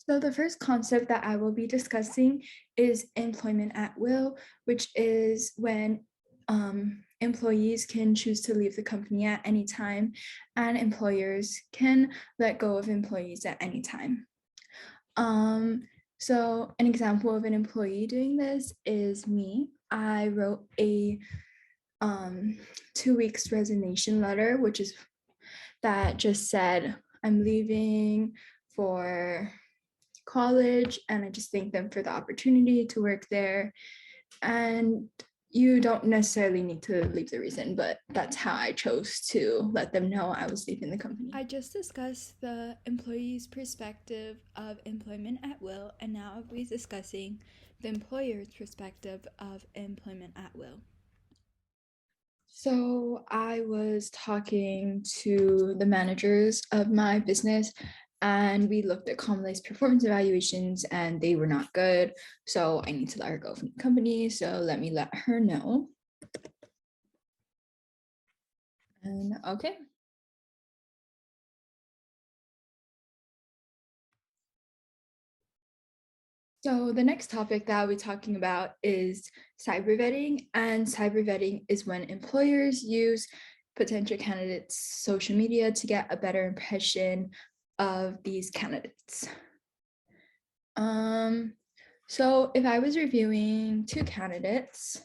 So the first concept that I will be discussing is employment at will, which is when employees can choose to leave the company at any time, and employers can let go of employees at any time. So an example of an employee doing this is me. I wrote a 2 weeks resignation letter, which is that just said I'm leaving for college and I just thank them for the opportunity to work there. And you don't necessarily need to leave the reason, but that's how I chose to let them know I was leaving the company. I just discussed the employee's perspective of employment at will, and now I'll be discussing the employer's perspective of employment at will. So I was talking to the managers of my business, and we looked at Kamala's performance evaluations and they were not good. So I need to let her go from the company. So let me let her know. And okay. So the next topic that I'll be talking about is cyber vetting. And cyber vetting is when employers use potential candidates' social media to get a better impression of these candidates. So if I was reviewing two candidates,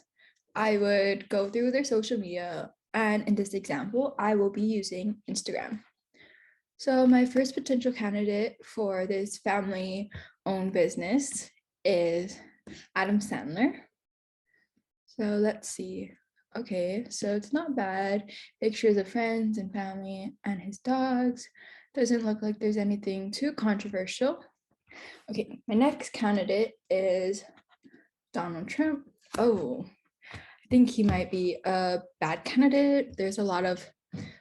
I would go through their social media, and in this example, I will be using Instagram. So my first potential candidate for this family-owned business is Adam Sandler. So let's see. Okay, so it's not bad. Pictures of friends and family and his dogs. Doesn't look like there's anything too controversial. Okay, my next candidate is Donald Trump. Oh, I think he might be a bad candidate. There's a lot of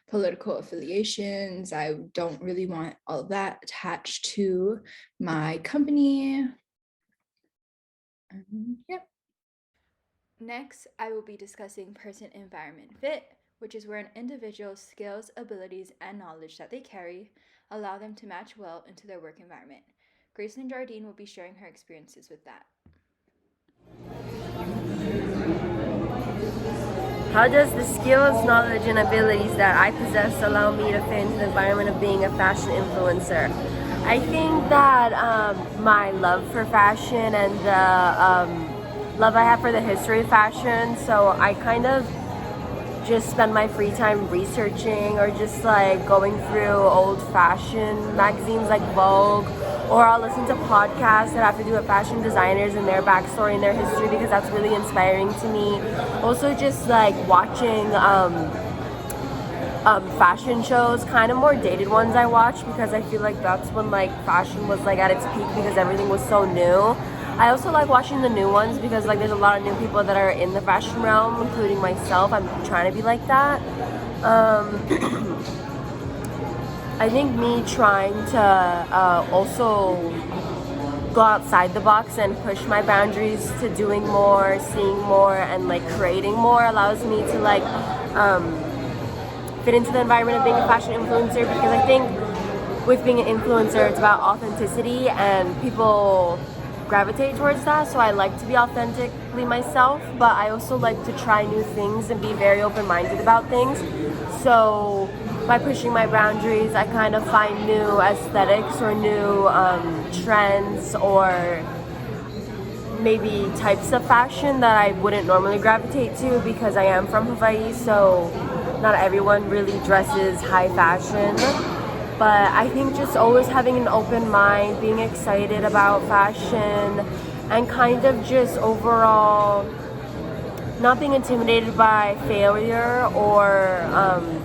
political affiliations. I don't really want all of that attached to my company. Yep. Next, I will be discussing person-environment fit, which is where an individual's skills, abilities, and knowledge that they carry allow them to match well into their work environment. Gracelyn Jardine will be sharing her experiences with that. How does the skills, knowledge, and abilities that I possess allow me to fit into the environment of being a fashion influencer? I think that my love for fashion and the love I have for the history of fashion, so I kind of just spend my free time researching or just like going through old fashion magazines like Vogue, or I'll listen to podcasts that have to do with fashion designers and their backstory and their history because that's really inspiring to me. Also just like watching fashion shows, kind of more dated ones I watch because I feel like that's when like fashion was like at its peak because everything was so new. I also like watching the new ones because like there's a lot of new people that are in the fashion realm, including myself. I'm trying to be like that. I think me trying to also go outside the box and push my boundaries to doing more, seeing more, and like creating more allows me to like fit into the environment of being a fashion influencer, because I think with being an influencer it's about authenticity and people gravitate towards that. So I like to be authentically myself, but I also like to try new things and be very open-minded about things. So by pushing my boundaries, I kind of find new aesthetics or new trends or maybe types of fashion that I wouldn't normally gravitate to because I am from Hawaii, so not everyone really dresses high fashion. But I think just always having an open mind, being excited about fashion, and kind of just overall not being intimidated by failure or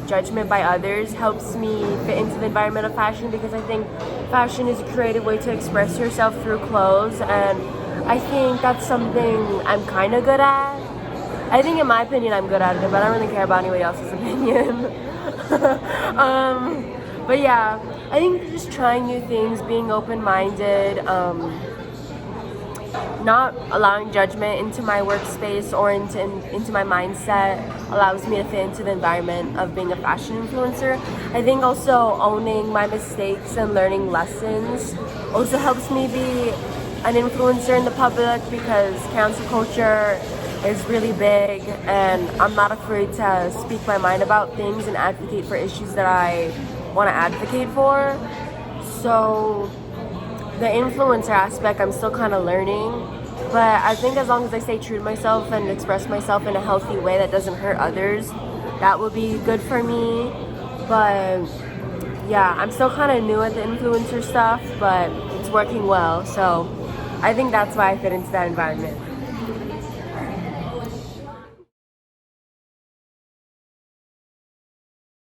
judgment by others helps me fit into the environment of fashion, because I think fashion is a creative way to express yourself through clothes, and I think that's something I'm kind of good at. I think in my opinion I'm good at it, but I don't really care about anybody else's opinion. But yeah, I think just trying new things, being open-minded, not allowing judgment into my workspace or into my mindset allows me to fit into the environment of being a fashion influencer. I think also owning my mistakes and learning lessons also helps me be an influencer in the public, because cancel culture is really big and I'm not afraid to speak my mind about things and advocate for issues that I want to advocate for. So the influencer aspect I'm still kind of learning, but I think as long as I stay true to myself and express myself in a healthy way that doesn't hurt others, that would be good for me. But yeah, I'm still kind of new at the influencer stuff, but it's working well, so I think that's why I fit into that environment.